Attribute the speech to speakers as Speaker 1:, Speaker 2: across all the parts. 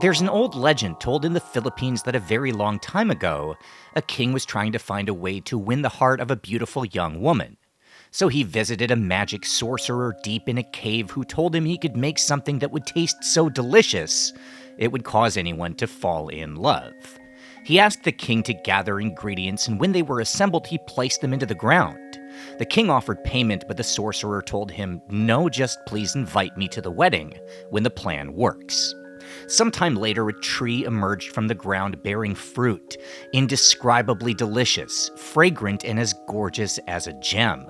Speaker 1: There's an old legend told in the Philippines that a very long time ago, a king was trying to find a way to win the heart of a beautiful young woman. So he visited a magic sorcerer deep in a cave who told him he could make something that would taste so delicious it would cause anyone to fall in love. He asked the king to gather ingredients, and when they were assembled, he placed them into the ground. The king offered payment, but the sorcerer told him, "No, just please invite me to the wedding when the plan works." Sometime later, a tree emerged from the ground bearing fruit, indescribably delicious, fragrant, and as gorgeous as a gem.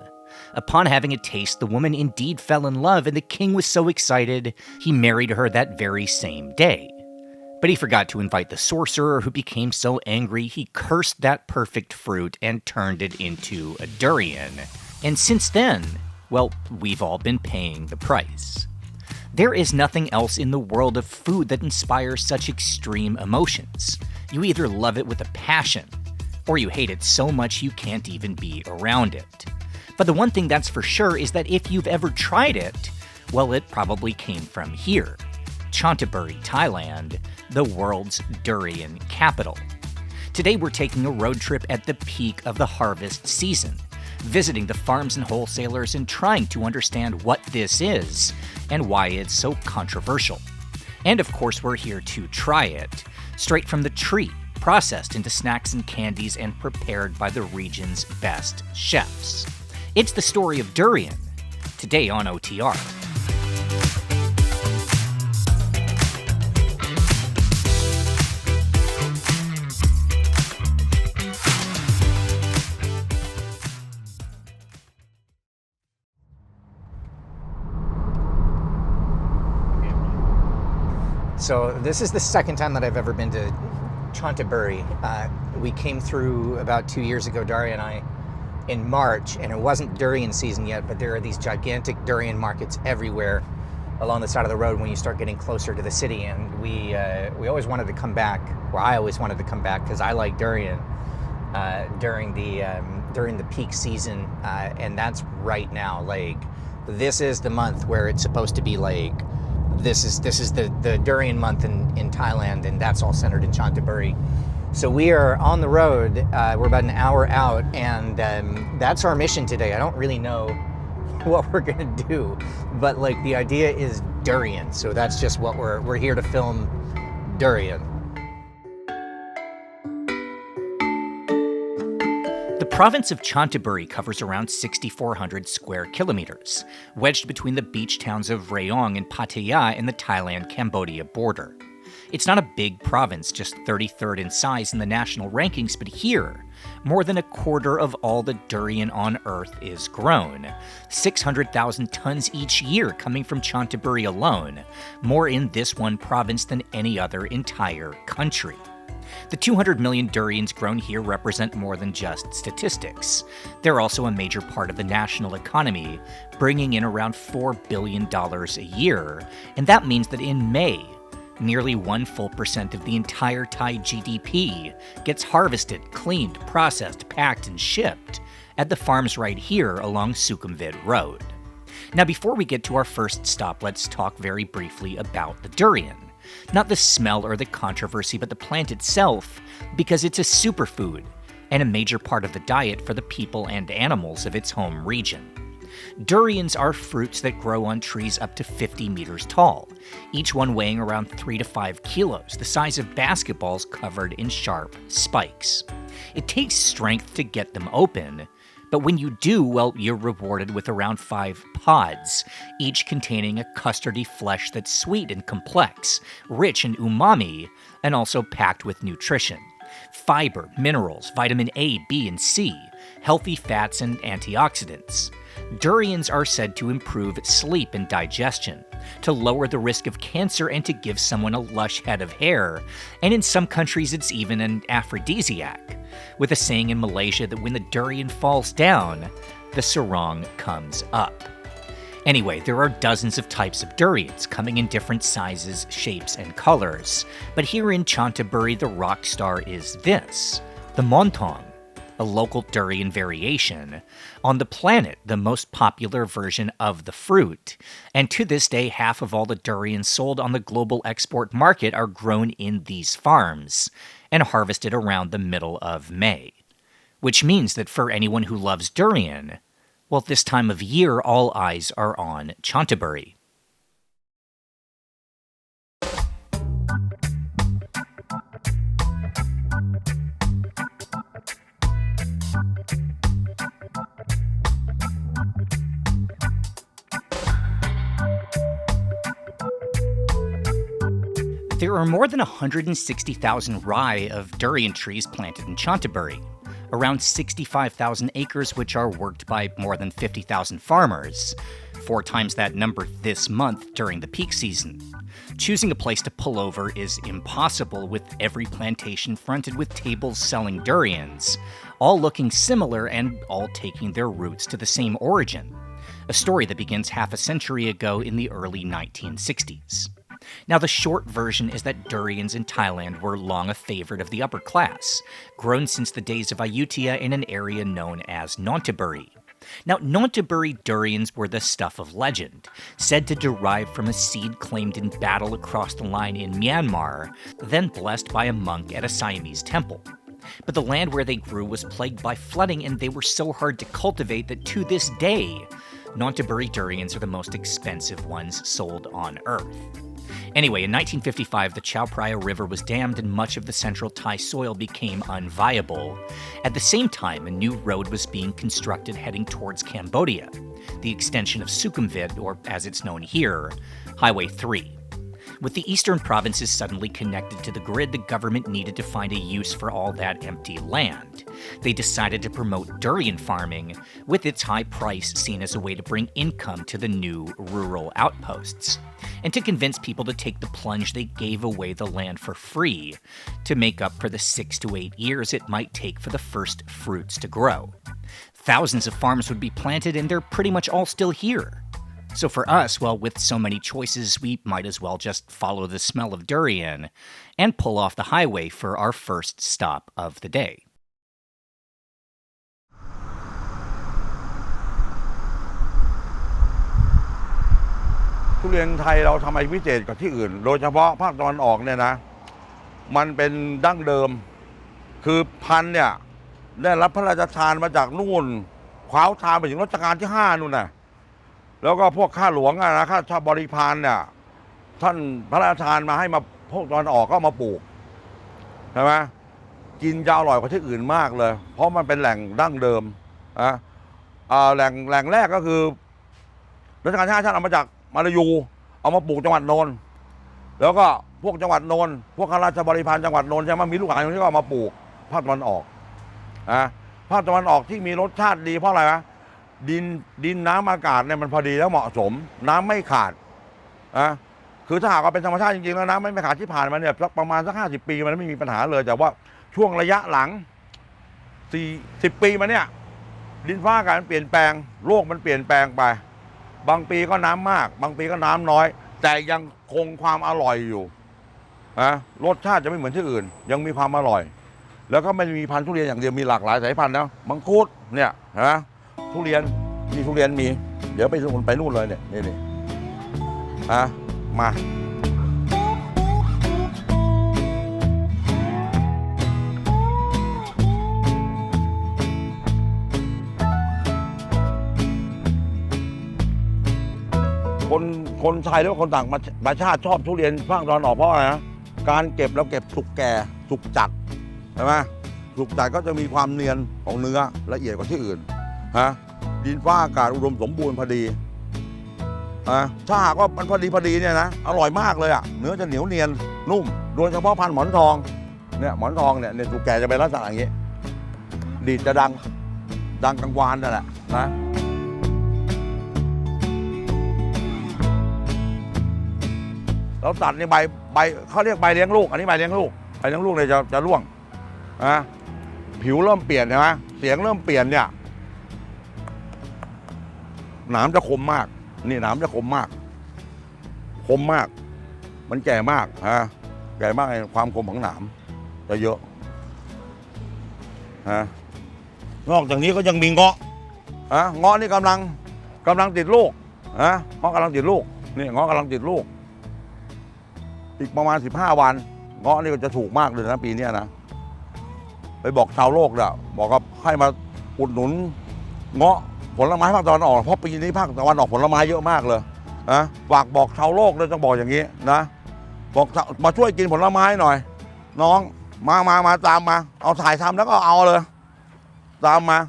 Speaker 1: Upon having a taste, the woman indeed fell in love, and the king was so excited, he married her that very same day. But he forgot to invite the sorcerer, who became so angry he cursed that perfect fruit and turned it into a durian. And since then, well, we've all been paying the price. There is nothing else in the world of food that inspires such extreme emotions. You either love it with a passion, or you hate it so much you can't even be around it. But the one thing that's for sure is that if you've ever tried it, well, it probably came from here. Chanthaburi, Thailand, the world's durian capital. Today we're taking a road trip at the peak of the harvest season, visiting the farms and wholesalers and trying to understand what this is and why it's so controversial. And of course, we're here to try it, straight from the tree, processed into snacks and candies and prepared by the region's best chefs. It's the story of durian, today on OTR. So this is the second time that I've ever been to Chanthaburi. We came through about 2 years ago, Daria and I, in March, and it wasn't durian season yet, but there are these gigantic durian markets everywhere along the side of the road when you start getting closer to the city. And we always wanted to come back, or I always wanted to come back because I like durian during the peak season, and that's right now. Like, this is the month where it's supposed to be like. This is the durian month in Thailand, and that's all centered in Chanthaburi. So we are on the road. We're about an hour out, and that's our mission today. I don't really know what we're gonna do, but like the idea is durian. So that's just what we're here to film durian. The province of Chanthaburi covers around 6,400 square kilometers, wedged between the beach towns of Rayong and Pattaya and the Thailand-Cambodia border. It's not a big province, just 33rd in size in the national rankings, but here, more than a quarter of all the durian on Earth is grown. 600,000 tons each year coming from Chanthaburi alone, more in this one province than any other entire country. The 200 million durians grown here represent more than just statistics. They're also a major part of the national economy, bringing in around $4 billion a year, and that means that in May, nearly 1% of the entire Thai GDP gets harvested, cleaned, processed, packed, and shipped at the farms right here along Sukhumvit Road. Now, before we get to our first stop, let's talk very briefly about the durian. Not the smell or the controversy, but the plant itself, because it's a superfood and a major part of the diet for the people and animals of its home region. Durians are fruits that grow on trees up to 50 meters tall, each one weighing around 3 to 5 kilos, the size of basketballs covered in sharp spikes. It takes strength to get them open, but when you do, well, you're rewarded with around 5 pods, each containing a custardy flesh that's sweet and complex, rich in umami, and also packed with nutrition. Fiber, minerals, vitamin A, B, and C, healthy fats, and antioxidants. Durians are said to improve sleep and digestion, to lower the risk of cancer, and to give someone a lush head of hair, and in some countries it's even an aphrodisiac, with a saying in Malaysia that when the durian falls down, the sarong comes up. Anyway, there are dozens of types of durians, coming in different sizes, shapes, and colors, but here in Chanthaburi the rock star is this, the montong, a local durian variation, on the planet the most popular version of the fruit, and to this day half of all the durians sold on the global export market are grown in these farms, and harvested around the middle of May. Which means that for anyone who loves durian, well, this time of year all eyes are on Chanthaburi. There are more than 160,000 rai of durian trees planted in Chanthaburi, around 65,000 acres which are worked by more than 50,000 farmers, 4 times that number this month during the peak season. Choosing a place to pull over is impossible, with every plantation fronted with tables selling durians, all looking similar and all taking their roots to the same origin, a story that begins half a century ago in the early 1960s. Now, the short version is that durians in Thailand were long a favorite of the upper class, grown since the days of Ayutthaya in an area known as Chanthaburi. Now, Chanthaburi durians were the stuff of legend, said to derive from a seed claimed in battle across the line in Myanmar, then blessed by a monk at a Siamese temple. But the land where they grew was plagued by flooding, and they were so hard to cultivate that to this day, Chanthaburi durians are the most expensive ones sold on Earth. Anyway, in 1955, the Chao Phraya River was dammed and much of the central Thai soil became unviable. At the same time, a new road was being constructed heading towards Cambodia, the extension of Sukhumvit, or as it's known here, Highway 3. With the eastern provinces suddenly connected to the grid, the government needed to find a use for all that empty land. They decided to promote durian farming, with its high price seen as a way to bring income to the new rural outposts. And to convince people to take the plunge, they gave away the land for free, to make up for the 6 to 8 years it might take for the first fruits to grow. Thousands of farms would be planted, and they're pretty much all still here. So for us, well, with so many choices, we might as well just follow the smell of durian and pull off the highway for our first stop of the day.
Speaker 2: ทุเรียนไทยเราทำไมพิเศษกว่าที่อื่นโดยเฉพาะภาคตะวันออกเนี่ยนะมันเป็นดั้งเดิมคือพันธุ์เนี่ยได้รับพระราชทานมาจากนู่นคว้าวทานไปถึงรัชกาลที่5นู่นน่ะแล้วก็พวกข้าหลวงนะข้าชาบริพารเนี่ยท่านพระราชทานมาให้มาพวกตะวันออกก็มาปลูกใช่ไหมกินจะอร่อยกว่าที่อื่นมากเลยเพราะมันเป็นแหล่งดั้งเดิมนะแหล่งแรกก็คือรัชกาลที่5ท่านเอามาจากมาลายูเอามาปลูกจังหวัดนนท์แล้วก็พวกจังหวัดนนท์พวกข้าราชบริพารจังหวัดนนท์ใช่ไหมมีลูกหลานที่ก็เอามาปลูกภาคตะวันออกภาคตะวันออกที่มีรสชาติดีเพราะอะไรวะดินน้ำอากาศเนี่ยมันพอดีแล้วเหมาะสมน้ำไม่ขาดคือถ้าหากว่าเป็นธรรมชาติจริงๆแล้วน้ำไม่ขาดที่ผ่านมาเนี่ยประมาณสัก50 ปีมันไม่มีปัญหาเลยแต่ว่าช่วงระยะหลัง40 ปีมาเนี่ยดินฟ้าอากาศมันเปลี่ยนแปลงโลกมันเปลี่ยนแปลงไปบางปีก็น้ำมากบางปีก็น้ำน้อยแต่ยังคงความอร่อยอยู่รสชาติจะไม่เหมือนที่อื่นยังมีความอร่อยแล้วก็ไม่มีพันธุ์ทุเรียนอย่างเดียวมีหลากหลายสายพันธุ์นะมังคุดเนี่ยนะทุเรียนมีเดี๋ยวไปนู่นเลยเนี่ยนี่มาคนไทยหรือว่าคนต่างประเทศชอบทุเรียนภาคตะวันออกเพราะอะไรนะการเก็บเราเก็บสุกแก่สุกจัดใช่ไหมสุกจัดก็จะมีความเนียนของเนื้อละเอียดกว่าที่อื่นดินฟ้าอากาศอุดมสมบูรณ์พอดีถ้าหากว่ามันพอดีเนี่ยนะอร่อยมากเลยเนื้อจะเหนียวเนียนนุ่มโดยเฉพาะพันธุ์หมอนทองเนี่ยหมอนทองเนี่ยสุกแก่จะเป็นลักษณะอย่างนี้ดีดจะดังกังวานนั่นแหละนะเราตัดในใบเขาเรียกใบเลี้ยงลูกอันนี้ใบเลี้ยงลูกเลยจะร่วงผิวเริ่มเปลี่ยนใช่ไหมเสียงเริ่มเปลี่ยนเนี่ยหนามจะคมมากนี่หนามจะคมมากมันแก่มากความคมของหนามจะเยอะ นอกจากนี้ก็ยังมีเงาะเงาะนี่กำลังติดลูกเงาะกำลังติดลูกนี่เงาะกำลังติดลูกอีกประมาณ15 วันเงาะนี่ก็จะถูกมากเลยนะปีนี้นะไปบอกชาวโลกเนี่ยบอกว่าให้มาอุดหนุนเงาะผลไม้ภาคตะวันออกเพราะปีนี้ภาคตะวันออกผลไม้เยอะมากเลยฝากบอกชาวโลกเลยต้องบอกอย่างนี้นะบอกมาช่วยกินผลไม้หน่อยน้องมาตามมาเอาถ่ายทำแล้วก็เอาเลยตามมา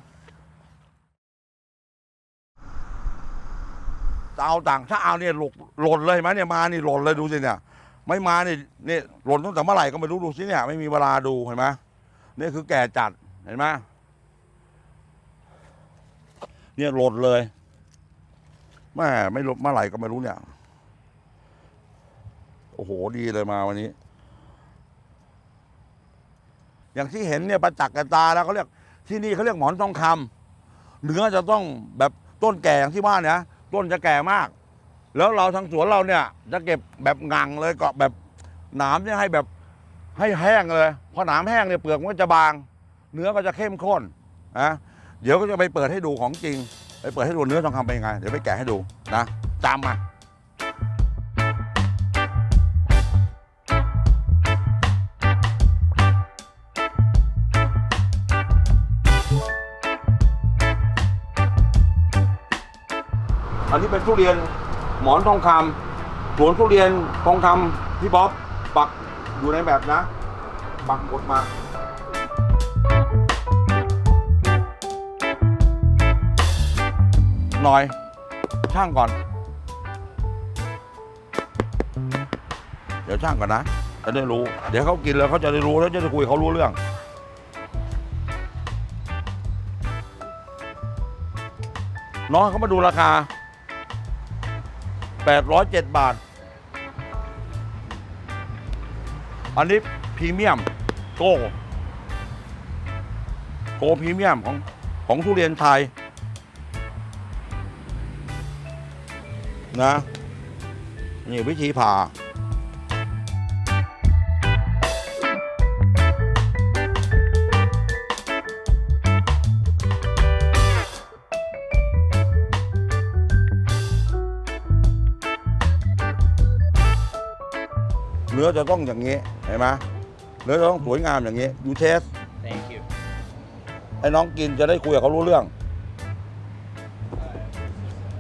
Speaker 2: เอาต่างถ้าเอาเนี่ยหล่นเลยไหมเนี่ยมานี่หล่นเลยดูสิเนี่ยไม่มานี่หล่นตั้งแต่เมื่อไหร่ก็ไม่รู้ดูสิเนี่ยไม่มีเวลาดูเห็นไหมนี่คือแก่จัดเห็นไหมเนี่ยหล่นเลยแม่ไม่หล่นเมื่อไหร่ก็ไม่รู้เนี่ยโอ้โหดีเลยมาวันนี้อย่างที่เห็นเนี่ยประจักษ์กับตาแล้วเขาเรียกที่นี่เขาเรียกหมอนทองคำเนื้อจะต้องแบบต้นแก่อย่างที่ว่าเนี่ยต้นจะแก่มากแล้วเราทางสวนเราเนี่ยจะเก็บแบบงังเลยเกาะแบบหนามเนี่ยให้แบบให้แห้งเลยพอหนามแห้งเนี่ยเปลือกมันก็จะบางเนื้อก็จะเข้มข้นเดี๋ยวก็จะไปเปิดให้ดูของจริงไปเปิดให้ดูเนื้อทองคำเป็นยังไงเดี๋ยวไปแกะให้ดูนะตามมาอันนี้เป็นทุเรียนหมอนทองคำสวนทุเรียนทองคำพี่บ๊อบปักอยู่ในแบบนะปักกดมาหน่อยช่างก่อนเดี๋ยวช่างก่อนนะจะได้รู้เดี๋ยวเขากินแล้วเขาจะได้รู้แล้วจะได้คุยเขารู้เรื่องน้องเขามาดูราคา807 บาทอันนี้พรีเมียมโกพรีเมียมของทุเรียนไทยนะนี่วิธีผ่าเนื้อจะต้องอย่างนี้เห็นไหมเนื้อจะต้องสวยงามอย่างนี้ยูเทส
Speaker 1: Thank you
Speaker 2: ไอ้น้องกินจะได้คุยกับเขารู้เรื่อง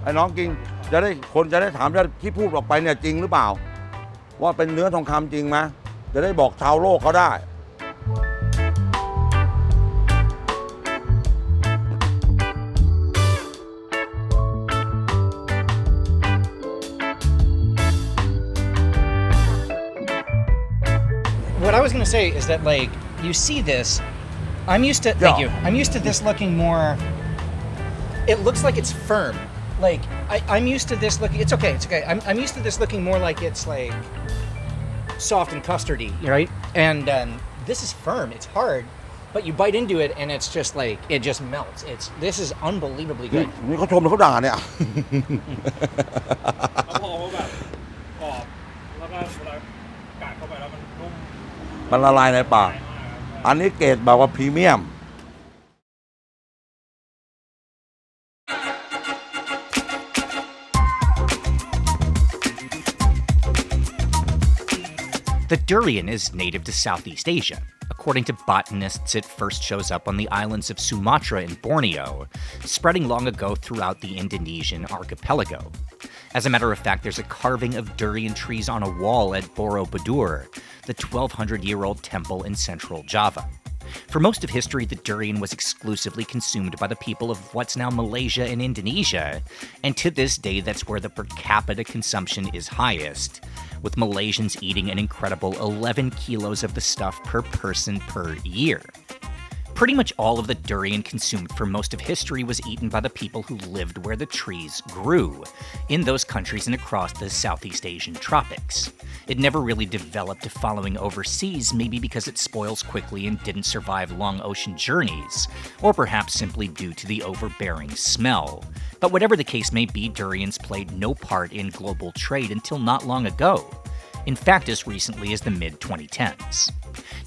Speaker 2: ไอ้น้องกินจะได้คนจะได้ถามที่พูดออกไปเนี่ยจริงหรือเปล่าว่าเป็นเนื้อทองคำจริงไหมจะได้บอกชาวโลกเขาได้
Speaker 1: What I was going to say is that, like, you see this, I'm used to, thank you, I'm used to this looking more, it looks like it's firm. Like, I'm used to this looking, it's okay. I'm used to this looking more like it's, like, soft and custardy, right? And this is firm, it's hard, but you bite into it and it's just, like, it just melts. This is unbelievably good.
Speaker 2: นี่เขาชมหรือเขาด่าเนี่ย
Speaker 3: แล้วพอว่าแบบกรอบแล้วก็เวลากัดเข้าไปแล้วมันนุ่ม
Speaker 2: มันละลายในปากอันนี้เกรดแบบว่าพรีเมียม
Speaker 1: The durian is native to Southeast Asia. According to botanists, it first shows up on the islands of Sumatra and Borneo, spreading long ago throughout the Indonesian archipelago. As a matter of fact, there's a carving of durian trees on a wall at Borobudur, the 1,200-year-old temple in central Java. For most of history, the durian was exclusively consumed by the people of what's now Malaysia and Indonesia, and to this day, that's where the per capita consumption is highest, with Malaysians eating an incredible 11 kilos of the stuff per person per year. Pretty much all of the durian consumed for most of history was eaten by the people who lived where the trees grew, in those countries and across the Southeast Asian tropics. It never really developed to following overseas, maybe because it spoils quickly and didn't survive long ocean journeys, or perhaps simply due to the overbearing smell. But whatever the case may be, durians played no part in global trade until not long ago. In fact, as recently as the mid-2010s.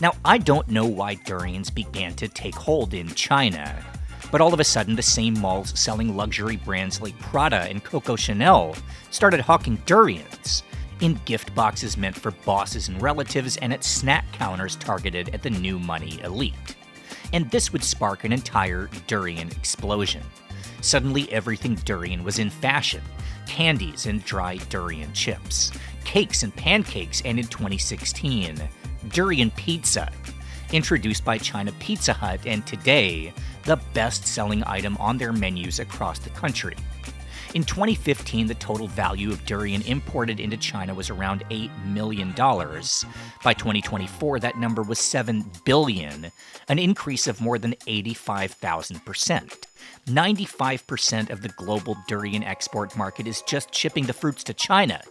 Speaker 1: Now, I don't know why durians began to take hold in China. But all of a sudden, the same malls selling luxury brands like Prada and Coco Chanel started hawking durians in gift boxes meant for bosses and relatives and at snack counters targeted at the new money elite. And this would spark an entire durian explosion. Suddenly, everything durian was in fashion. Candies and dried durian chips, cakes and pancakes, and in 2016, durian pizza, introduced by China Pizza Hut and today, the best-selling item on their menus across the country. In 2015, the total value of durian imported into China was around $8 million. By 2024, that number was $7 billion, an increase of more than 85,000%. 95% of the global durian export market is just shipping the fruits to China.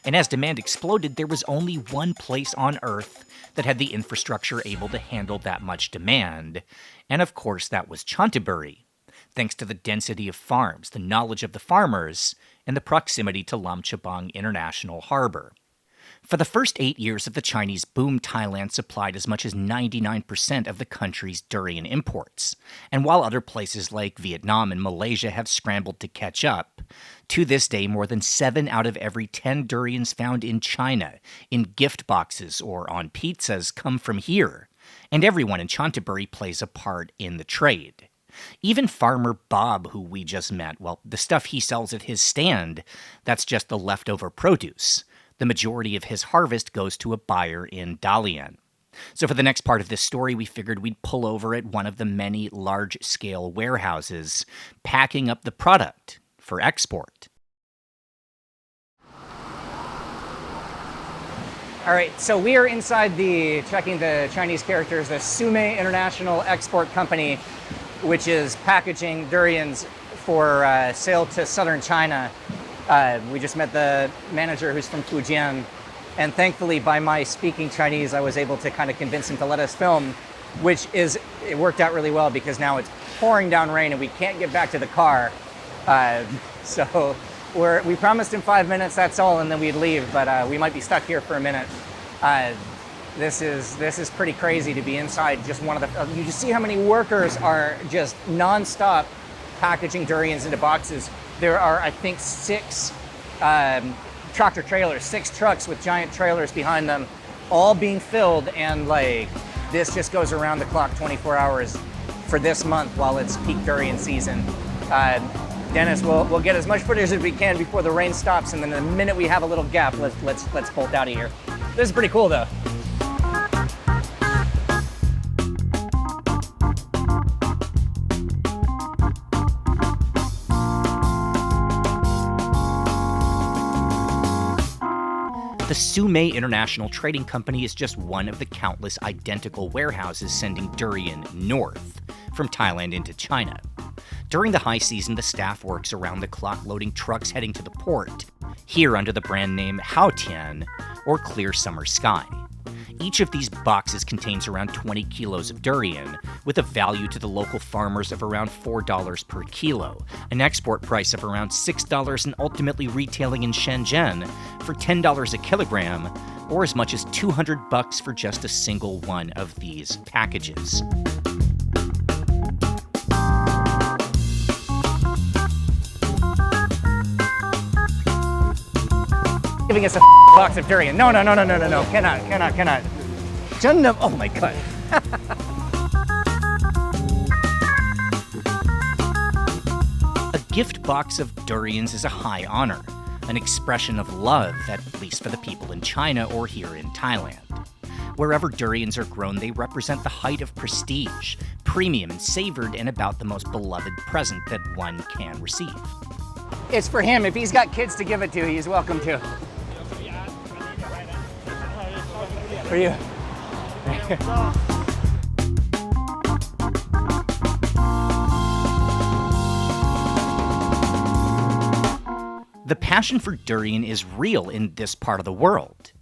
Speaker 1: And as demand exploded, there was only one place on Earth that had the infrastructure able to handle that much demand. And of course, that was Chanthaburi, thanks to the density of farms, the knowledge of the farmers, and the proximity to Lamchabang International Harbor. For the first 8 years of the Chinese boom, Thailand supplied as much as 99% of the country's durian imports. And while other places like Vietnam and Malaysia have scrambled to catch up, to this day more than 7 out of every 10 durians found in China, in gift boxes or on pizzas, come from here. And everyone in Chanthaburi plays a part in the trade. Even Farmer Bob, who we just met, well, the stuff he sells at his stand, that's just the leftover produce. The majority of his harvest goes to a buyer in Dalian. So for the next part of this story, we figured we'd pull over at one of the many large-scale warehouses, packing up the product for export.
Speaker 4: All right, so we are inside checking the Chinese characters, the Sume International Export Company, which is packaging durians for sale to southern China. We just met the manager who's from Fujian, and thankfully by my speaking Chinese, I was able to kind of convince him to let us film, it worked out really well because now it's pouring down rain and we can't get back to the car. So we promised him 5 minutes, that's all, and then we'd leave, but we might be stuck here for a minute. This is pretty crazy to be inside just one of the, you just see how many workers are just nonstop packaging durians into boxes. There are, I think, 6 tractor trailers, 6 trucks with giant trailers behind them, all being filled, and like this just goes around the clock 24 hours for this month while it's peak durian season. Dennis, we'll get as much footage as we can before the rain stops, and then the minute we have a little gap, let's bolt out of here. This is pretty cool, though.
Speaker 1: The Sume International Trading Company is just one of the countless identical warehouses sending durian north from Thailand into China. During the high season, the staff works around the clock loading trucks heading to the port, here under the brand name Haotian, or Clear Summer Sky. Each of these boxes contains around 20 kilos of durian, with a value to the local farmers of around $4 per kilo, an export price of around $6, and ultimately retailing in Shenzhen for $10 a kilogram, or as much as $200 for just a single one of these packages.
Speaker 4: Giving us a box of durian. No. Cannot. Oh my God.
Speaker 1: A gift box of durians is a high honor, an expression of love, at least for the people in China or here in Thailand. Wherever durians are grown, they represent the height of prestige, premium and savored, and about the most beloved present that one can receive.
Speaker 4: It's for him. If he's got kids to give it to, he's welcome to. For you.
Speaker 1: The passion for durian is real in this part of the world.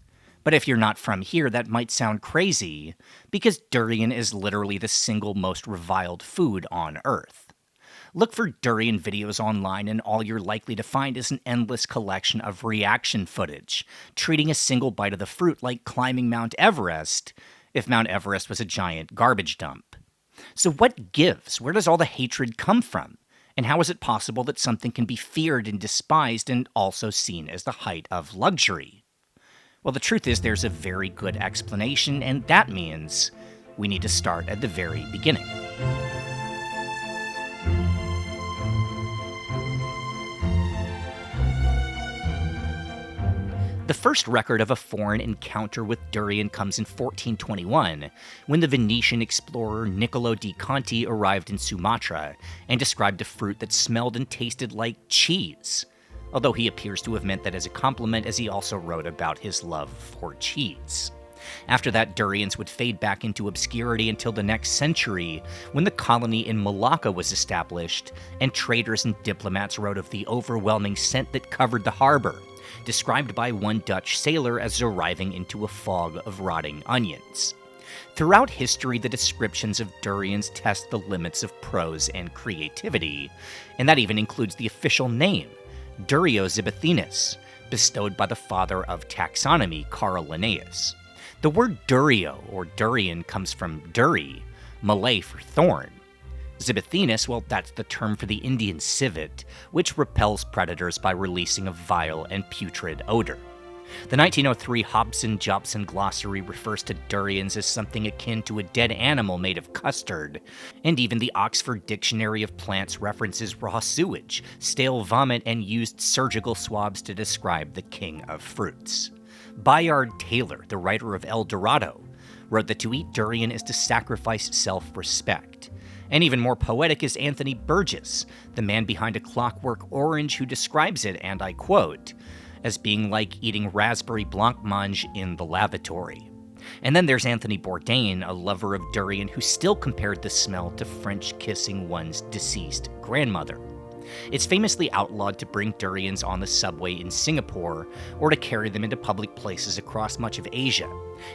Speaker 1: But if you're not from here, that might sound crazy, because durian is literally the single most reviled food on Earth. Look for durian videos online, and all you're likely to find is an endless collection of reaction footage, treating a single bite of the fruit like climbing Mount Everest, if Mount Everest was a giant garbage dump. So what gives? Where does all the hatred come from? And how is it possible that something can be feared and despised and also seen as the height of luxury? Well, the truth is there's a very good explanation, and that means we need to start at the very beginning. The first record of a foreign encounter with durian comes in 1421, when the Venetian explorer Niccolo di Conti arrived in Sumatra and described a fruit that smelled and tasted like cheese, although he appears to have meant that as a compliment, as he also wrote about his love for cheese. After that, durians would fade back into obscurity until the next century, when the colony in Malacca was established, and traders and diplomats wrote of the overwhelming scent that covered the harbor, described by one Dutch sailor as arriving into a fog of rotting onions. Throughout history, the descriptions of durians test the limits of prose and creativity, and that even includes the official name, Durio-Zibethinus, bestowed by the father of taxonomy, Carl Linnaeus. The word durio, or durian, comes from duri, Malay for thorn. Zibethinus, well, that's the term for the Indian civet, which repels predators by releasing a vile and putrid odor. The 1903 Hobson-Jobson glossary refers to durians as something akin to a dead animal made of custard, and even the Oxford Dictionary of Plants references raw sewage, stale vomit, and used surgical swabs to describe the king of fruits. Bayard Taylor, the writer of El Dorado, wrote that to eat durian is to sacrifice self-respect. And even more poetic is Anthony Burgess, the man behind A Clockwork Orange, who describes it, and I quote, as being like eating raspberry blancmange in the lavatory. And then there's Anthony Bourdain, a lover of durian, who still compared the smell to French kissing one's deceased grandmother. It's famously outlawed to bring durians on the subway in Singapore or to carry them into public places across much of Asia.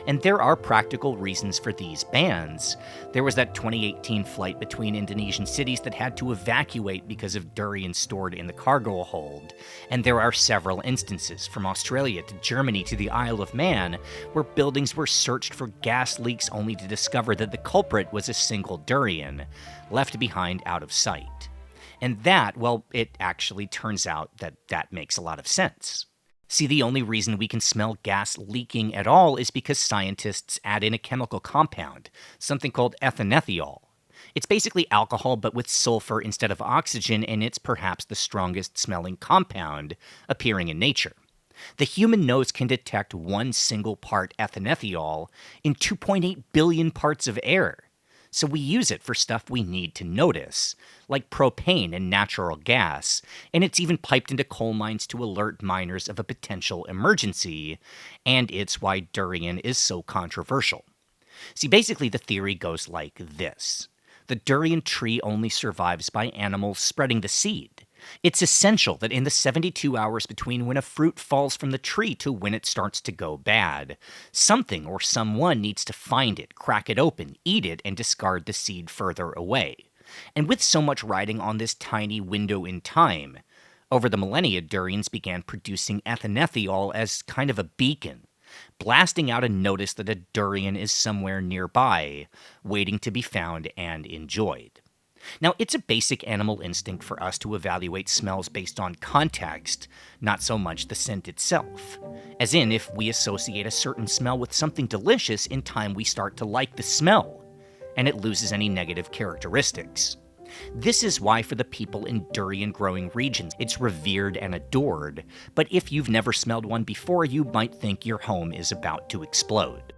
Speaker 1: And there are practical reasons for these bans. There was that 2018 flight between Indonesian cities that had to evacuate because of durian stored in the cargo hold. And there are several instances, from Australia to Germany to the Isle of Man, where buildings were searched for gas leaks only to discover that the culprit was a single durian, left behind out of sight. And that, well, it actually turns out that that makes a lot of sense. See, the only reason we can smell gas leaking at all is because scientists add in a chemical compound, something called ethanethiol. It's basically alcohol but with sulfur instead of oxygen, and it's perhaps the strongest smelling compound appearing in nature. The human nose can detect one single part ethanethiol in 2.8 billion parts of air. So we use it for stuff we need to notice, like propane and natural gas, and it's even piped into coal mines to alert miners of a potential emergency, and it's why durian is so controversial. See, basically the theory goes like this. The durian tree only survives by animals spreading the seed. It's essential that in the 72 hours between when a fruit falls from the tree to when it starts to go bad, something or someone needs to find it, crack it open, eat it, and discard the seed further away. And with so much riding on this tiny window in time, over the millennia, durians began producing ethanethiol as kind of a beacon, blasting out a notice that a durian is somewhere nearby, waiting to be found and enjoyed. Now, it's a basic animal instinct for us to evaluate smells based on context, not so much the scent itself. As in, if we associate a certain smell with something delicious, in time we start to like the smell, and it loses any negative characteristics. This is why for the people in durian-growing regions, it's revered and adored, but if you've never smelled one before, you might think your home is about to explode.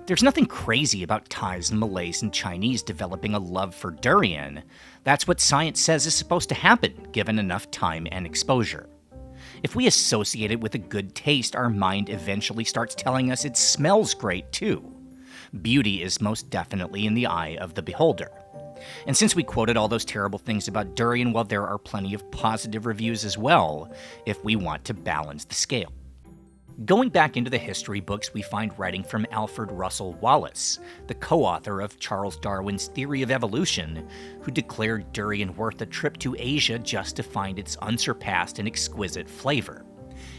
Speaker 1: There's nothing crazy about Thais and Malays and Chinese developing a love for durian. That's what science says is supposed to happen, given enough time and exposure. If we associate it with a good taste, our mind eventually starts telling us it smells great too. Beauty is most definitely in the eye of the beholder. And since we quoted all those terrible things about durian, well, there are plenty of positive reviews as well, if we want to balance the scale. Going back into the history books, we find writing from Alfred Russel Wallace, the co-author of Charles Darwin's Theory of Evolution, who declared durian worth a trip to Asia just to find its unsurpassed and exquisite flavor.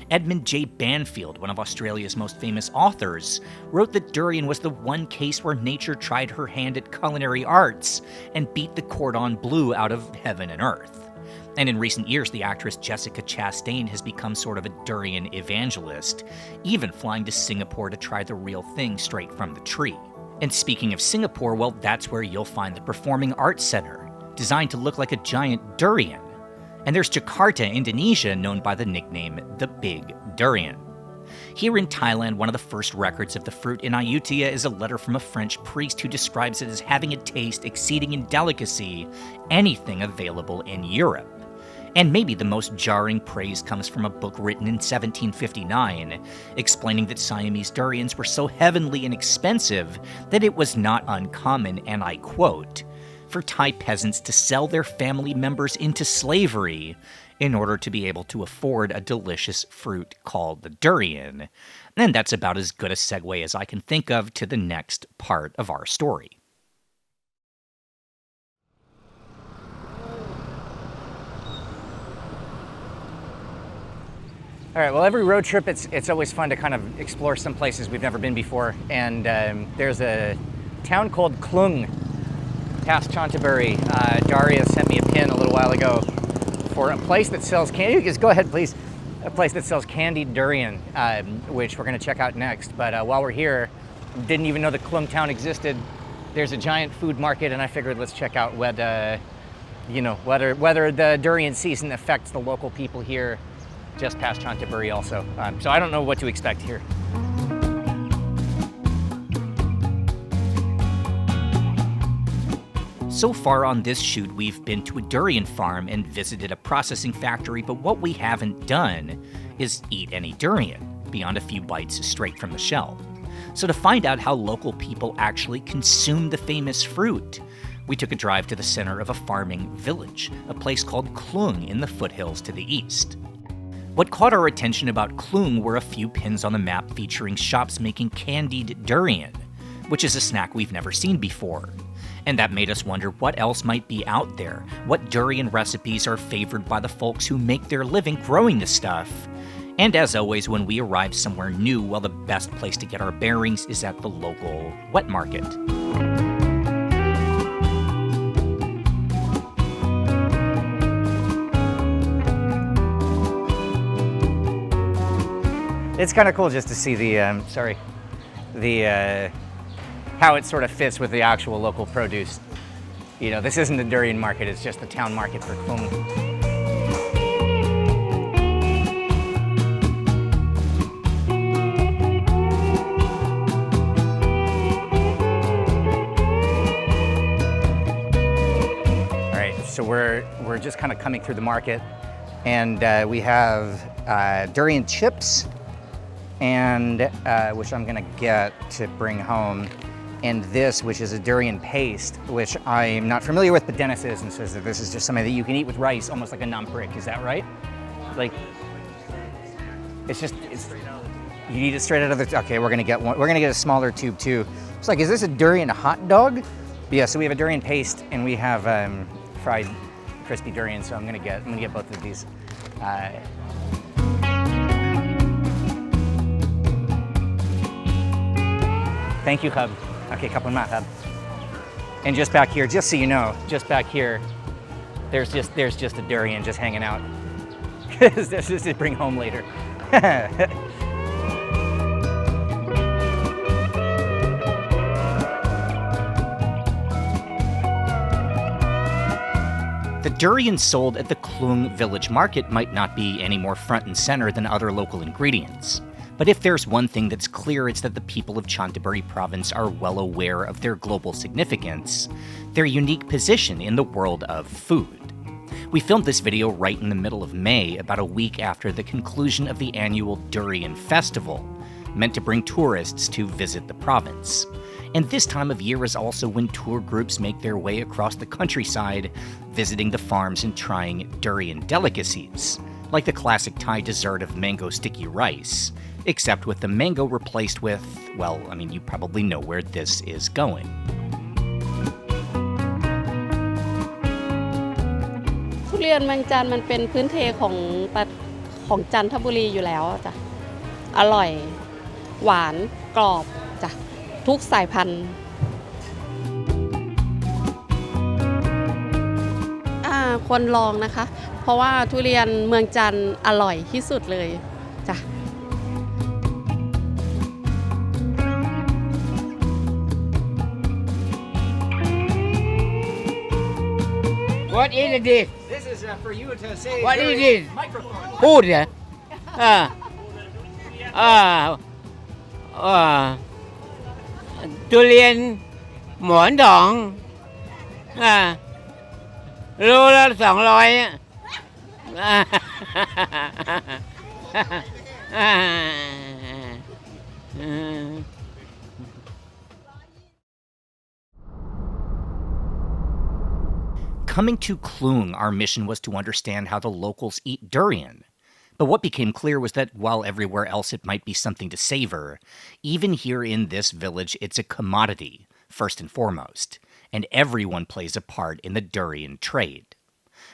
Speaker 1: Edmund J. Banfield, one of Australia's most famous authors, wrote that durian was the one case where nature tried her hand at culinary arts and beat the cordon bleu out of heaven and earth. And in recent years, the actress Jessica Chastain has become sort of a durian evangelist, even flying to Singapore to try the real thing straight from the tree. And speaking of Singapore, well, that's where you'll find the Performing Arts Center, designed to look like a giant durian. And there's Jakarta, Indonesia, known by the nickname the Big Durian. Here in Thailand, one of the first records of the fruit in Ayutthaya is a letter from a French priest who describes it as having a taste exceeding in delicacy anything available in Europe. And maybe the most jarring praise comes from a book written in 1759, explaining that Siamese durians were so heavenly inexpensive that it was not uncommon, and I quote, for Thai peasants to sell their family members into slavery in order to be able to afford a delicious fruit called the durian. And that's about as good a segue as I can think of to the next part of our story.
Speaker 4: All right, well, every road trip, it's always fun to kind of explore some places we've never been before. And there's a town called Khlung, past Chanthaburi. Daria sent me a pin a little while ago for a place that sells candy. Just go ahead, please. A place that sells candied durian, which we're going to check out next. But while we're here, didn't even know the Khlung town existed. There's a giant food market, and I figured let's check out whether the durian season affects the local people here, just past Chanthaburi also. So I don't know what to expect here.
Speaker 1: So far on this shoot, we've been to a durian farm and visited a processing factory, but what we haven't done is eat any durian, beyond a few bites straight from the shell. So to find out how local people actually consume the famous fruit, we took a drive to the center of a farming village, a place called Khlung in the foothills to the east. What caught our attention about Khlung were a few pins on the map featuring shops making candied durian, which is a snack we've never seen before. And that made us wonder what else might be out there, what durian recipes are favored by the folks who make their living growing the stuff. And as always, when we arrive somewhere new, well, the best place to get our bearings is at the local wet market.
Speaker 4: It's kind of cool just to see how it sort of fits with the actual local produce. You know, this isn't the durian market, it's just the town market for Khlung. All right, so we're just kind of coming through the market, and we have durian chips, and which I'm gonna get to bring home, and this, which is a durian paste, which I'm not familiar with, but Dennis is, and says that this is just something that you can eat with rice, almost like a namprik. Is that right? Like, it's you eat it straight out of the. Okay, we're gonna get one. We're gonna get a smaller tube too. It's like, is this a durian hot dog? But yeah, so we have a durian paste, and we have fried crispy durian. So I'm gonna get both of these. Thank you, Hub. Okay, couple more, Hub. And just back here, just so you know, just back here, there's just a durian just hanging out. This is to bring home later.
Speaker 1: The durian sold at the Khlung village market might not be any more front and center than other local ingredients. But if there's one thing that's clear, it's that the people of Chanthaburi province are well aware of their global significance, their unique position in the world of food. We filmed this video right in the middle of May, about a week after the conclusion of the annual Durian Festival, meant to bring tourists to visit the province. And this time of year is also when tour groups make their way across the countryside, visiting the farms and trying durian delicacies, like the classic Thai dessert of mango sticky rice, except with the mango replaced with, well, I mean, you probably know where this is going.
Speaker 5: ทุเรียนเมืองจันทร์มันเป็นพื้นเพของ ของจันทบุรีอยู่แล้วจ้ะอร่อยหวานกรอบจ้ะทุกสายพันธุ์ควรลองนะคะเพราะว่าทุเรียนเมืองจันทร์อร่อยที่สุดเลยจ้ะ
Speaker 6: What is this?
Speaker 4: This is for you to say.
Speaker 6: What is
Speaker 4: during
Speaker 6: this?
Speaker 4: Microphone.
Speaker 6: พูดเหรอทุเรียนหมอนทองโลละ200
Speaker 1: Coming to Khlung, our mission was to understand how the locals eat durian. But what became clear was that while everywhere else it might be something to savor, even here in this village it's a commodity, first and foremost, and everyone plays a part in the durian trade.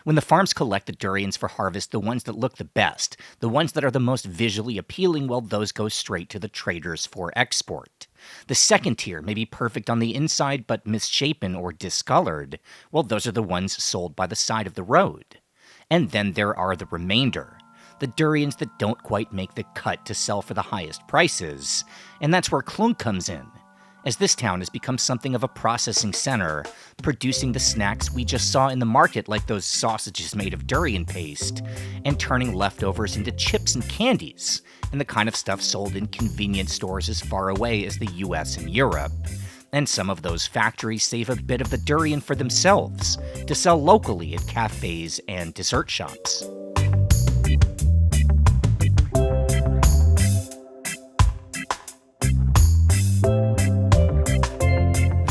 Speaker 1: When the farms collect the durians for harvest, the ones that look the best, the ones that are the most visually appealing, well, those go straight to the traders for export. The second tier may be perfect on the inside, but misshapen or discolored, well, those are the ones sold by the side of the road. And then there are the remainder, the durians that don't quite make the cut to sell for the highest prices. And that's where Khlung comes in, as this town has become something of a processing center, producing the snacks we just saw in the market, like those sausages made of durian paste, and turning leftovers into chips and candies, and the kind of stuff sold in convenience stores as far away as the US and Europe. And some of those factories save a bit of the durian for themselves, to sell locally at cafes and dessert shops.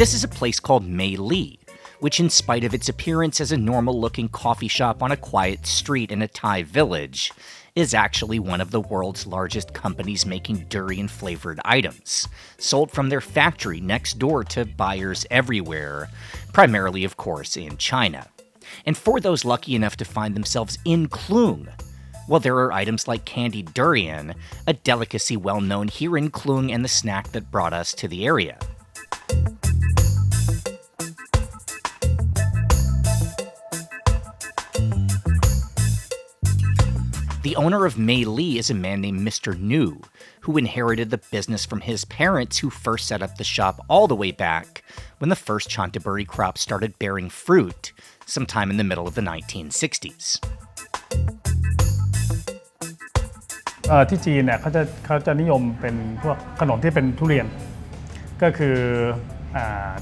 Speaker 1: This is a place called Mei Li, which in spite of its appearance as a normal-looking coffee shop on a quiet street in a Thai village, is actually one of the world's largest companies making durian-flavored items, sold from their factory next door to buyers everywhere, primarily, of course, in China. And for those lucky enough to find themselves in Khlung, well, there are items like candied durian, a delicacy well known here in Khlung and the snack that brought us to the area. The owner of Mei Li is a man named Mr. New, who inherited the business from his parents, who first set up the shop all the way back when the first Chanthaburi crop started bearing fruit, sometime in the middle of the 1960s.
Speaker 3: ที่จีนเนี่ยเขาจะนิยมเป็นพวกขนมที่เป็นทุเรียนก็คือ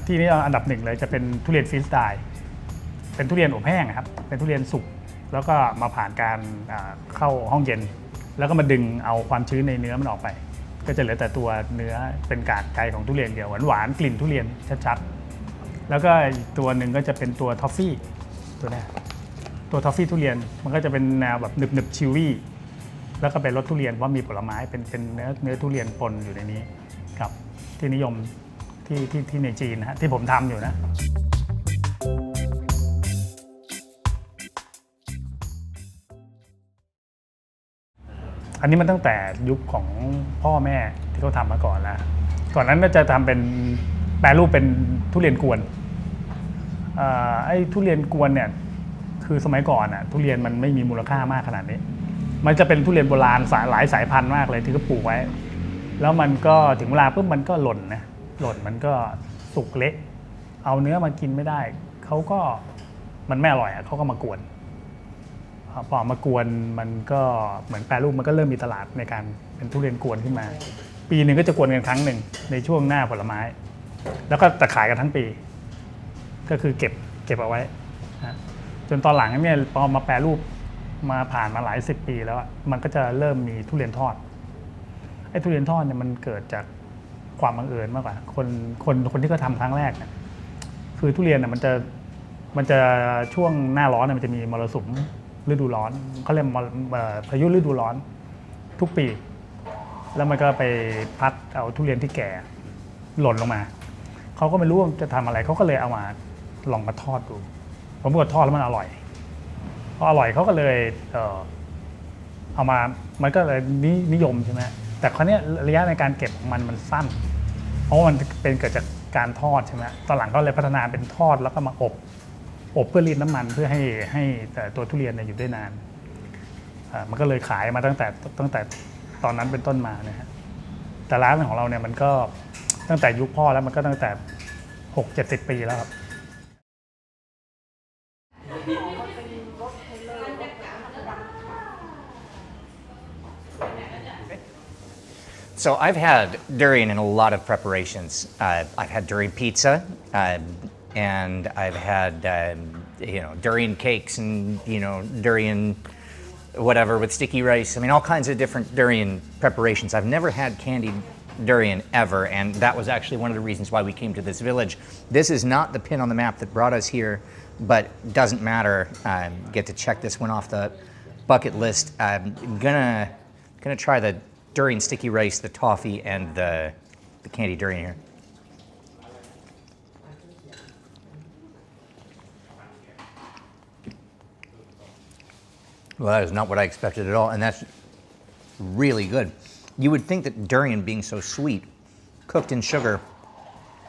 Speaker 3: ที่นี้อันดับหนึ่งเลยจะเป็นทุเรียนฟรีสไตล์เป็นทุเรียนอบแห้งครับเป็นทุเรียนสุกแล้วก็มาผ่านการเข้าห้องเย็นแล้วก็มาดึงเอาความชื้นในเนื้อมันออกไปก็จะเหลือแต่ตัวเนื้อเป็นกากใยของทุเรียนเดียวหวานๆกลิ่นทุเรียนชัดๆแล้วก็อีกตัวหนึ่งก็จะเป็นตัวทอฟฟี่ตัวนี้ตัวทอฟฟี่ทุเรียนมันก็จะเป็นแนวแบบหนึบๆชิวี่แล้วก็เป็นรสทุเรียนเพราะมีผลไม้เป็นเนื้อทุเรียนปนอยู่ในนี้ครับที่นิยมที่ในจีนนะฮะที่ผมทำอยู่นะอันนี้มันตั้งแต่ยุคของพ่อแม่ที่เขาทำมาก่อนแล้วก่อนนั้นก็จะทำเป็นแปรรูปเป็นทุเรียนกวนไอ้ทุเรียนกวนเนี่ยคือสมัยก่อนทุเรียนมันไม่มีมูลค่ามากขนาดนี้มันจะเป็นทุเรียนโบราณหลายสายพันธุ์มากเลยที่เขาปลูกไว้แล้วมันก็ถึงเวลาปุ๊บมันก็หล่นมันก็สุกเละเอาเนื้อมากินไม่ได้เขาก็มันไม่อร่อยเขาก็มากวนพอมากวนมันก็เหมือนแปรรูปมันก็เริ่มมีตลาดในการเป็นทุเรียนกวนขึ้นมาปีหนึ่งก็จะกวนกันครั้งหนึ่งในช่วงหน้าผลไม้แล้วก็จะขายกันทั้งปีก็คือเก็บเอาไว้จนตอนหลังเนี่ยพอมาแปรรูปมาผ่านมาหลายสิบปีแล้วมันก็จะเริ่มมีทุเรียนทอดไอ้ทุเรียนทอดเนี่ยมันเกิดจากความบังเอิญมากกว่าคนที่เขาทำครั้งแรกเนี่ยคือทุเรียนเนี่ยมันจะช่วงหน้าร้อนเนี่ยมันจะมีมรสุมฤดูร้อนเขาเรียกพายุฤดูร้อนทุกปีแล้วมันก็ไปพัดเอาทุเรียนที่แก่หล่นลงมาเขาก็ไม่รู้ว่าจะทำอะไรเขาก็เลยเอามาลองมาทอดดูผมบอกทอดแล้วมันอร่อยพออร่อยเขาก็เลย เอามามันก็เลยนิยมใช่ไหมแต่คราวนี้ระยะในการเก็บของมันสั้น เพราะมันเป็นเกิดจากการทอดใช่ไหมตอนหลังก็เลยพัฒนาเป็นทอดแล้วก็มาอบเพื่อรีดน้ำมันเพื่อให้แต่ตัวทุเรียนอยู่ได้นานมันก็เลยขายมาตั้งแต่ตอนนั้นเป็นต้นมานะฮะแต่ร้านของเราเนี่ยมันก็ตั้งแต่ยุคพ่อแล้วมันก็ตั้งแต่60-70 ปีแล้วครับ
Speaker 1: So I've had durian in a lot of preparations. I've had durian pizza, and I've had durian cakes and durian whatever with sticky rice. I mean, all kinds of different durian preparations. I've never had candied durian ever, and that was actually one of the reasons why we came to this village. This is not the pin on the map that brought us here, but doesn't matter. Get to check this one off the bucket list. I'm gonna try the durian sticky rice, the toffee, and the candied durian here. Well, that is not what I expected at all, and that's really good. You would think that durian being so sweet, cooked in sugar,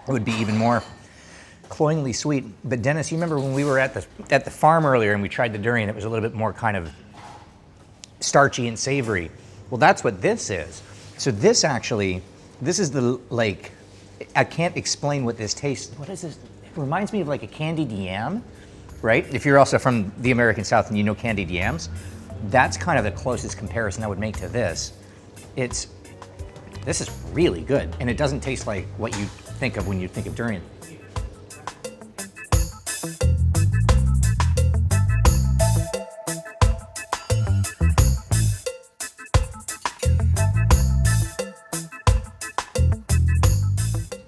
Speaker 1: would be even more cloyingly sweet. But Dennis, you remember when we were at the farm earlier and we tried the durian, it was a little bit more kind of starchy and savory. Well, that's what this is. So this is the, like, I can't explain what this tastes. What is this? It reminds me of like a candied yam, right? If you're also from the American South and you know candied yams, that's kind of the closest comparison I would make to this. This is really good, and it doesn't taste like what you think of when you think of durian.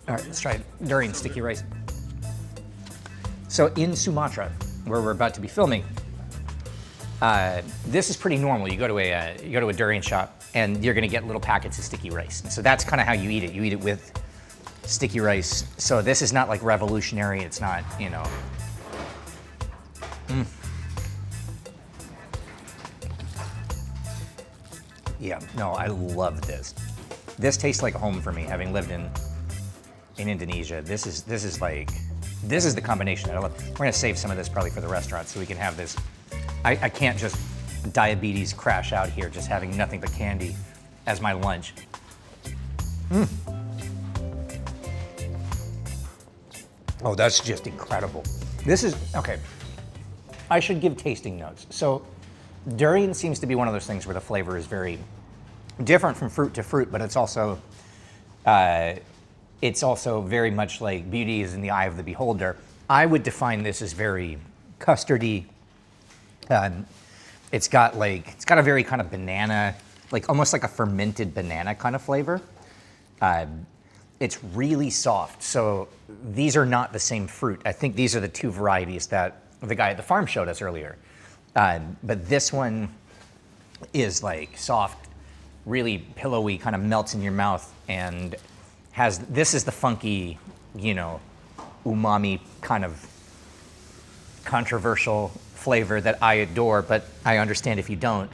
Speaker 1: All right, let's try durian sticky rice. So in Sumatra, where we're about to be filming, this is pretty normal. You go to a durian shop, and you're going to get little packets of sticky rice. And so that's kind of how you eat it. You eat it with sticky rice. So this is not like revolutionary. It's not, Yeah, no, I love this. This tastes like home for me, having lived in Indonesia. This is the combination that I love. We're going to save some of this probably for the restaurant so we can have this. I can't just diabetes crash out here just having nothing but candy as my lunch. Oh, that's just incredible. This is, okay, I should give tasting notes. So durian seems to be one of those things where the flavor is very different from fruit to fruit, but it's also very much like beauty is in the eye of the beholder. I would define this as very custardy. It's got a very kind of banana, like almost like a fermented banana kind of flavor. It's really soft. So these are not the same fruit. I think these are the two varieties that the guy at the farm showed us earlier. But this one is like soft, really pillowy, kind of melts in your mouth, and this is the funky, umami kind of controversial flavor that I adore, but I understand if you don't.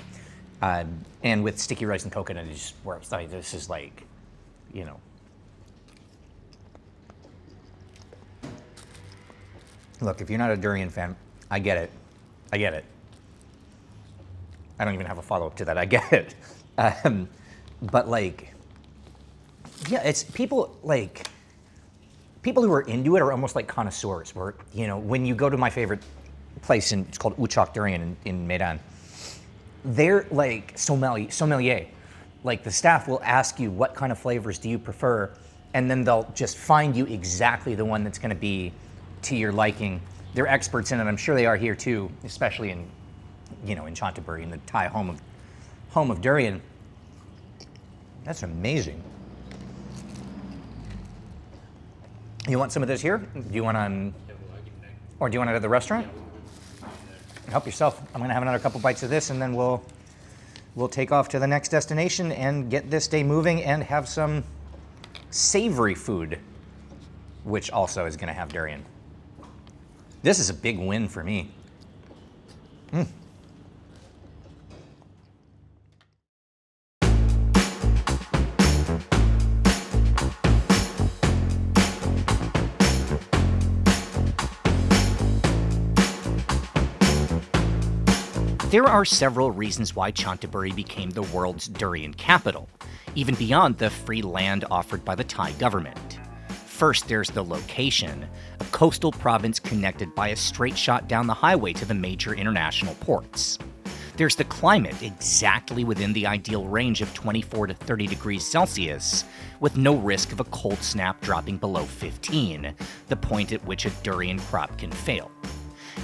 Speaker 1: And with sticky rice and coconut, it just works. Like, this is like, Look, if you're not a durian fan, I get it. I get it. I don't even have a follow-up to that. I get it. But like, yeah, it's people who are into it are almost like connoisseurs. Where, when you go to my favorite place, it's called Uchok Durian in Medan, they're like sommelier. Like, the staff will ask you what kind of flavors do you prefer, and then they'll just find you exactly the one that's going to be to your liking. They're experts in it. I'm sure they are here too, especially in Chanthaburi, in the Thai home of durian. That's amazing. You want some of this here? Do you want or do you want it at the restaurant? Help yourself. I'm going to have another couple bites of this, and then we'll take off to the next destination and get this day moving and have some savory food, which also is going to have durian. This is a big win for me. There are several reasons why Chanthaburi became the world's durian capital, even beyond the free land offered by the Thai government. First, there's the location, a coastal province connected by a straight shot down the highway to the major international ports. There's the climate, exactly within the ideal range of 24 to 30 degrees Celsius, with no risk of a cold snap dropping below 15, the point at which a durian crop can fail.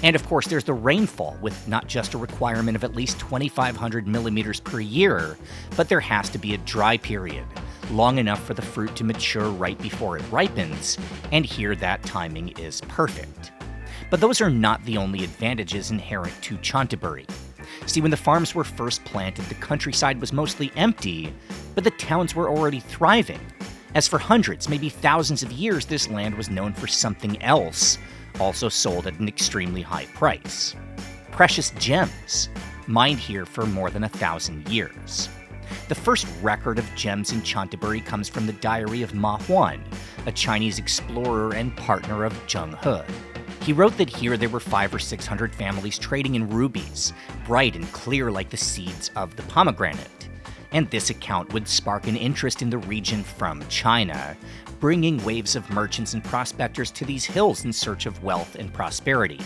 Speaker 1: And of course, there's the rainfall, with not just a requirement of at least 2,500 millimeters per year, but there has to be a dry period, long enough for the fruit to mature right before it ripens, and here that timing is perfect. But those are not the only advantages inherent to Chanthaburi. See, when the farms were first planted, the countryside was mostly empty, but the towns were already thriving. As for hundreds, maybe thousands of years, this land was known for something else, also sold at an extremely high price. Precious gems, mined here for more than 1,000 years. The first record of gems in Chanthaburi comes from the diary of Ma Huan, a Chinese explorer and partner of Zheng He. He wrote that here there were 500 or 600 families trading in rubies, bright and clear like the seeds of the pomegranate. And this account would spark an interest in the region from China, bringing waves of merchants and prospectors to these hills in search of wealth and prosperity.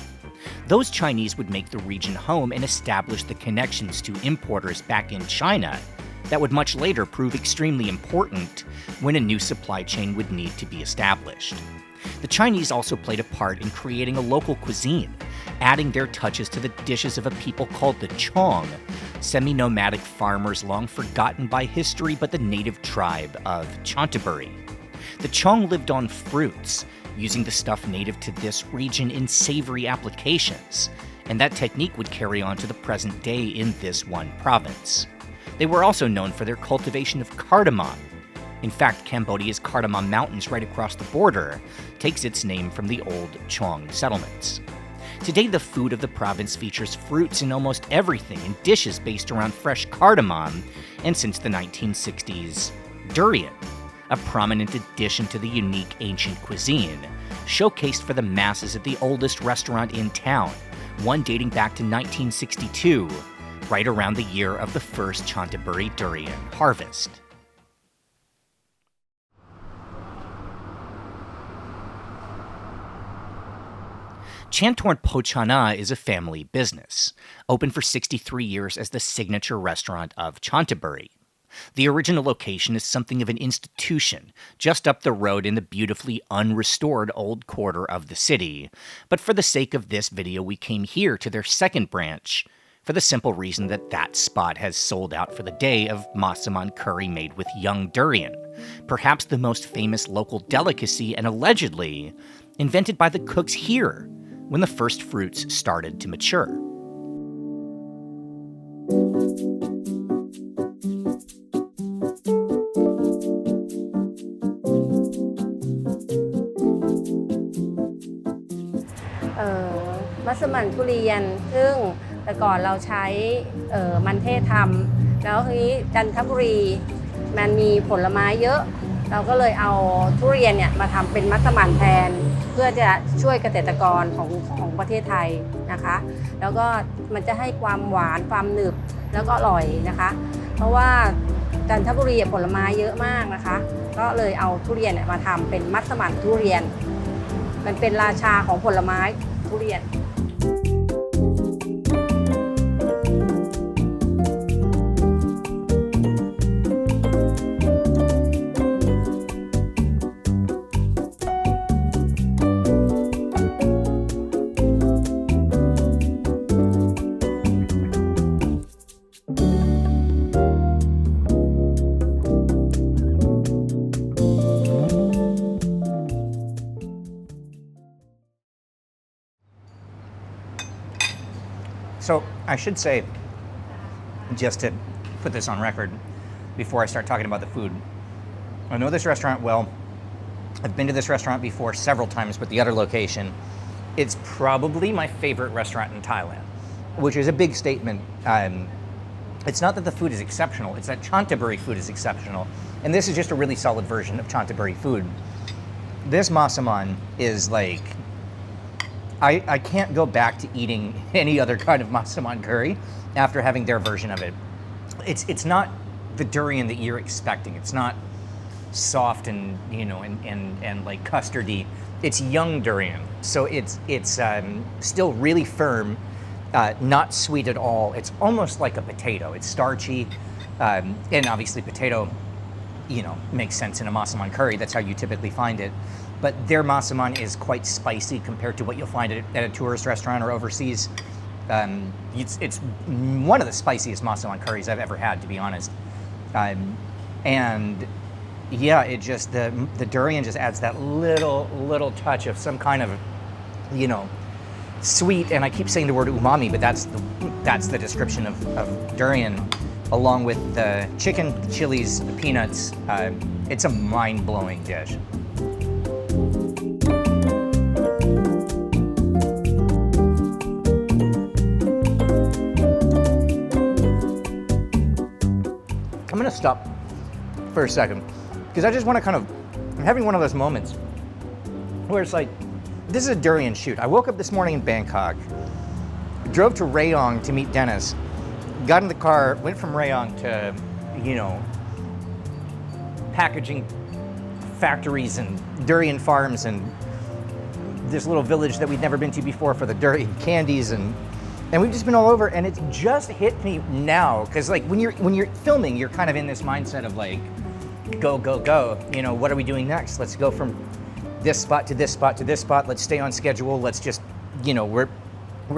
Speaker 1: Those Chinese would make the region home and establish the connections to importers back in China that would much later prove extremely important when a new supply chain would need to be established. The Chinese also played a part in creating a local cuisine, adding their touches to the dishes of a people called the Chong, semi-nomadic farmers long forgotten by history but the native tribe of Chanthaburi. The Chong lived on fruits, using the stuff native to this region in savory applications, and that technique would carry on to the present day in this one province. They were also known for their cultivation of cardamom. In fact, Cambodia's Cardamom Mountains right across the border takes its name from the old Chong settlements. Today, the food of the province features fruits in almost everything and dishes based around fresh cardamom, and since the 1960s, durian, a prominent addition to the unique ancient cuisine, showcased for the masses at the oldest restaurant in town, one dating back to 1962, right around the year of the first Chanthaburi durian harvest. Chantorn Pochana is a family business, open for 63 years as the signature restaurant of Chanthaburi. The original location is something of an institution, just up the road in the beautifully unrestored old quarter of the city. But for the sake of this video, we came here to their second branch, for the simple reason that that spot has sold out for the day of Massaman curry made with young durian, perhaps the most famous local delicacy and allegedly invented by the cooks here, when the first fruits started to mature.
Speaker 7: Massaman Durian ซึ่งแต่ก่อนเราใช้มันเทศทำแล้วทีนี้จันทบุรีมันมีผลไม้เยอะเราก็เลยเอาทุเรียนเนี่ยมาทำเป็นมัสมั่นแทนเพื่อจะช่วยเกษตรกรของประเทศไทยนะคะแล้วก็มันจะให้ความหวานความหนึบแล้วก็อร่อยนะคะเพราะว่าจันทบุรีผลไม้เยอะมากนะคะก็เลยเอาทุเรียนมาทำเป็นมัสมั่นทุเรียนมันเป็นราชาของผลไม้ทุเรียน
Speaker 4: So I should say, just to put this on record before I start talking about the food, I know this restaurant well. I've been to this restaurant before several times with the other location. It's probably my favorite restaurant in Thailand, which is a big statement. It's not that the food is exceptional, it's that Chanthaburi food is exceptional. And this is just a really solid version of Chanthaburi food. This Massaman is like
Speaker 1: I can't go back to eating any other kind of Massaman curry after having their version of it. It's not the durian that you're expecting. It's not soft and and like custardy. It's young durian, so it's still really firm, not sweet at all. It's almost like a potato. It's starchy, and obviously potato, makes sense in a Massaman curry. That's how you typically find it. But their Massaman is quite spicy compared to what you'll find at a tourist restaurant or overseas. It's one of the spiciest Massaman curries I've ever had, to be honest. And yeah, it just the durian just adds that little touch of some kind of, sweet. And I keep saying the word umami, but that's the description of durian, along with the chicken, the chilies, the peanuts. It's a mind-blowing dish. I'm gonna stop for a second because I just want to I'm having one of those moments where it's like, this is a durian shoot. I woke up this morning in Bangkok, drove to Rayong to meet Dennis, got in the car, went from Rayong to, packaging factories and durian farms and this little village that we'd never been to before for the durian candies, and we've just been all over, and it's just hit me now because like when you're filming, you're kind of in this mindset of like, go, what are we doing next? Let's go from this spot to this spot to this spot. Let's stay on schedule. Let's just, we're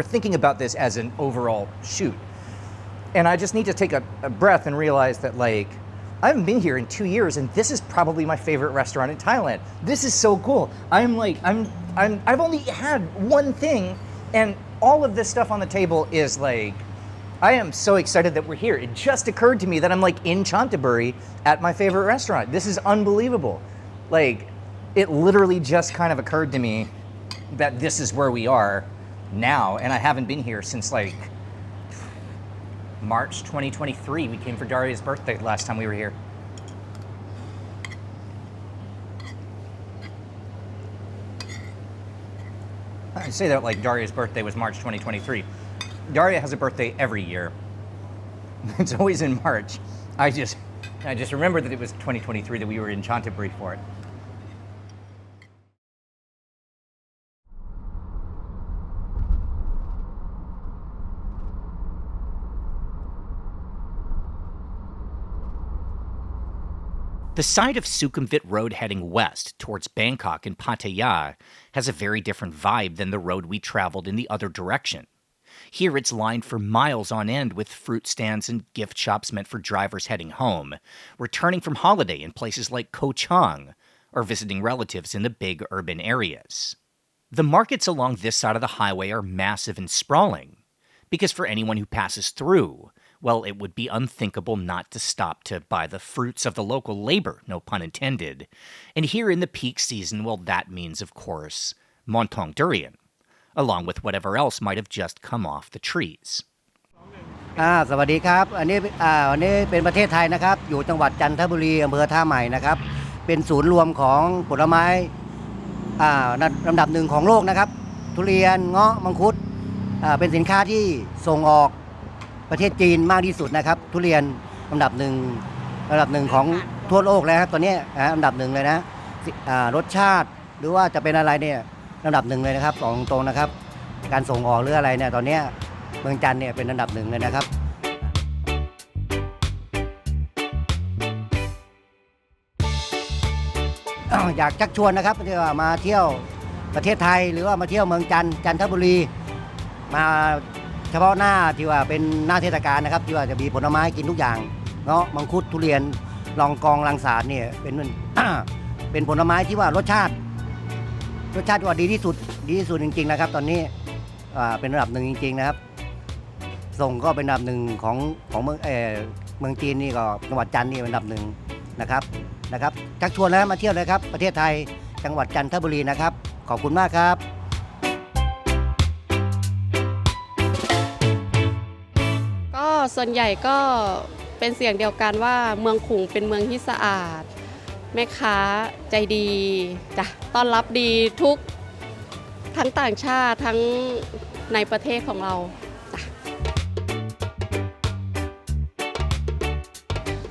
Speaker 1: thinking about this as an overall shoot. And I just need to take a breath and realize that like, I haven't been here in 2 years, and this is probably my favorite restaurant in Thailand. This is so cool. I've only had one thing, and all of this stuff on the table is like, I am so excited that we're here. It just occurred to me that I'm like in Chanthaburi at my favorite restaurant. This is unbelievable. Like, it literally just kind of occurred to me that this is where we are now, and I haven't been here since like March 2023. We came for Daria's birthday last time we were here. I say that like Daria's birthday was March 2023. Daria has a birthday every year. It's always in March. I just remembered that it was 2023 that we were in Chanthaburi for it. The side of Sukhumvit Road heading west towards Bangkok and Pattaya has a very different vibe than the road we traveled in the other direction. Here it's lined for miles on end with fruit stands and gift shops meant for drivers heading home, returning from holiday in places like Koh Chang, or visiting relatives in the big urban areas. The markets along this side of the highway are massive and sprawling, because for anyone who passes through, well, it would be unthinkable not to stop to buy the fruits of the local labor, no pun intended. And here in the peak season, well, that means, of course, Montong durian, along with whatever else might have just come off the trees.
Speaker 8: สวัสดีครับวันนี้เป็นประเทศไทยนะครับอยู่จังหวัดจันทบุรีอำเภอท่าใหม่นะครับเป็นศูนย์รวมของผลไม้ลำดับหนึ่งของโลกนะครับทุเรียนเงาะมังคุดเป็นสินค้าที่ส่งออกประเทศจีนมากที่สุดนะครับทุเรียนลำดับหนึ่งของทั่วโลกแล้วครับตอนนี้ลำดับหนึ่งเลยนะรสชาติหรือว่าจะเป็นอะไรเนี่ยลำดับหนึ่งเลยนะครับบอกตรงๆนะครับการส่งออกหรืออะไรเนี่ยตอนนี้เมืองจันทร์เนี่ยเป็นอันดับหนึ่งเลยนะครับอยากชักชวนนะครับที่ว่ามาเที่ยวประเทศไทยหรือว่ามาเที่ยวเมืองจันทบุรีมาเฉพาะหน้าที่ว่าเป็นหน้าเทศกาลนะครับที่ว่าจะมีผลไม้กินทุกอย่างเงาะมังคุดทุเรียนลองกองลังสาดเนี่ยเป็น เป็นผลไม้ที่ว่ารสชาติว่าดีที่สุดจริงๆนะครับตอนนี้เป็นระดับหนึ่งจริงๆนะครับส่งก็เป็นอันดับหนึ่งของเมืองจีนนี่ก็จังหวัดจันทร์นี่เป็นอันดับหนึ่งนะครับชักชวนแล้วมาเที่ยวเลยครับประเทศไทยจังหวัดจันทบุรีนะครับขอบคุณมากครับ
Speaker 5: ก็ส่วนใหญ่ก็เป็นเสียงเดียวกันว่าเมืองขลุงเป็นเมืองที่สะอาดแม่ค้าใจดีจ้ะต้อนรับดีทุก ทั้งต่างชาติทั้งในประเทศของเราจ้ะ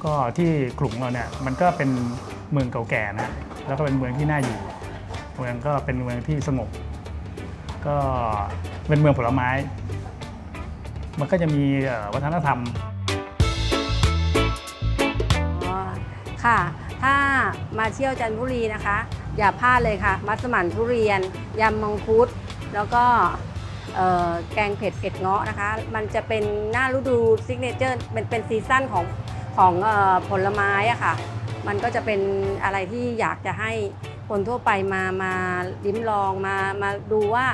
Speaker 3: ก็ที่ขลุงเราเนี่ยมันก็เป็นเมืองเก่าแก่นะแล้วก็เป็นเมืองที่น่าอยู่เมืองก็เป็นเมืองที่สงบก็เป็นเมืองผลไม้ มันก็จะมีวัฒนธรรม
Speaker 7: ค่ะถ้ามาเที่ยวจันทบุรีนะคะ อย่าพลาดเลยค่ะมัสมั่นทุเรียนยำมังคุดแล้วก็แกงเผ็ดเงาะนะคะมันจะเป็นหน้าฤดูซิกเนเจอร์เป็นซีซั่นของผลไม้อะค่ะมันก็จะเป็นอะไรที่อยากจะให้คนทั่วไปมาลิ้มลองมาดูว่า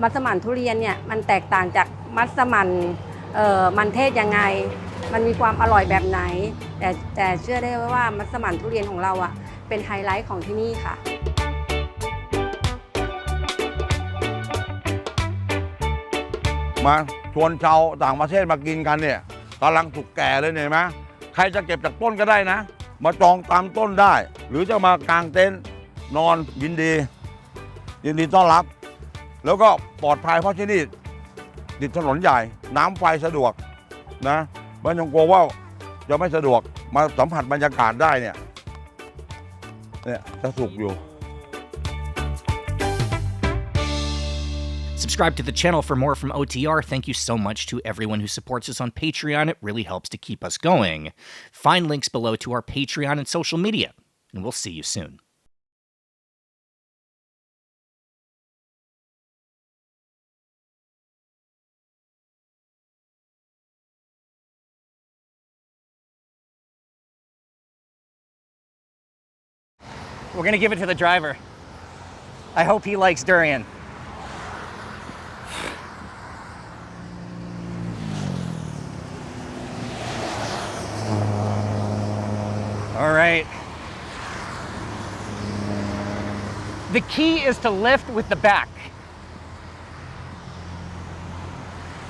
Speaker 7: มัสมั่นทุเรียนเนี่ยมันแตกต่างจากมัสมั่นมันเทศยังไงมันมีความอร่อยแบบไหนแต่เชื่อได้ว่ามัสมั่นทุเรียนของเราอ่ะเป็นไฮไลท์ของที่นี่ค่ะ
Speaker 2: มาชวนชาวต่างประเทศมากินกันเนี่ยกำลังสุกแก่เลยเห็นไหมใครจะเก็บจากต้นก็ได้นะมาจองตามต้นได้ หรือจะมากางเต็นท์นอนยินดีต้อนรับ แล้วก็ปลอดภัยเพราะที่นี่ติดถนนใหญ่น้ำไฟสะดวกนะไม่ต้องกลัวว่าจะไม่สะดวกมาสัมผัสบรรยากาศได้เนี่ยจะสุกอยู่
Speaker 1: Subscribe to the channel for more from OTR. Thank you so much to everyone who supports us on Patreon. It really helps to keep us going. Find links below to our Patreon and social media, and we'll see you soon.
Speaker 4: We're gonna give it to the driver. I hope he likes durian. All right. The key is to lift with the back.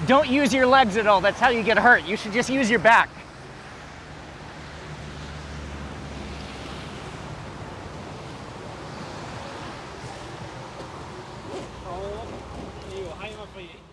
Speaker 4: Don't use your legs at all. That's how you get hurt. You should just use your back.
Speaker 6: Ồ, nhiều hay mà phỉ.